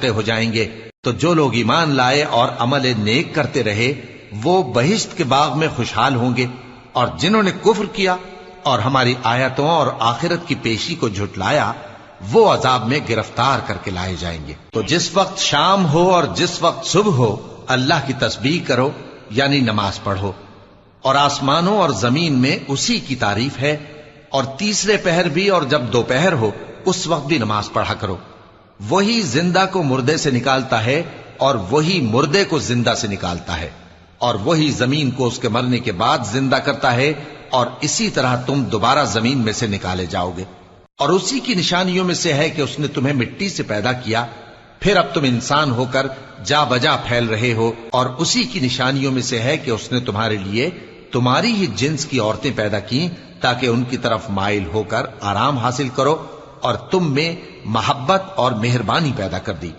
واقع ہو جائیں گے۔ تو جو لوگ ایمان لائے اور عمل نیک کرتے رہے وہ بہشت کے باغ میں خوشحال ہوں گے، اور جنہوں نے کفر کیا اور ہماری آیتوں اور آخرت کی پیشی کو جھٹلایا وہ عذاب میں گرفتار کر کے لائے جائیں گے۔ تو جس وقت شام ہو اور جس وقت صبح ہو اللہ کی تسبیح کرو، یعنی نماز پڑھو، اور آسمانوں اور زمین میں اسی کی تعریف ہے، اور تیسرے پہر بھی اور جب دوپہر ہو اس وقت بھی نماز پڑھا کرو۔ وہی زندہ کو مردے سے نکالتا ہے اور وہی مردے کو زندہ سے نکالتا ہے، اور وہی زمین کو اس کے مرنے کے بعد زندہ کرتا ہے، اور اسی طرح تم دوبارہ زمین میں سے نکالے جاؤ گے۔ اور اسی کی نشانیوں میں سے ہے کہ اس نے تمہیں مٹی سے پیدا کیا، پھر اب تم انسان ہو کر جا بجا پھیل رہے ہو، اور اسی کی نشانیوں میں سے ہے کہ اس نے تمہارے لیے تمہاری ہی جنس کی عورتیں پیدا کی تاکہ ان کی طرف مائل ہو کر آرام حاصل کرو، اور تم میں محبت اور مہربانی پیدا کر دی۔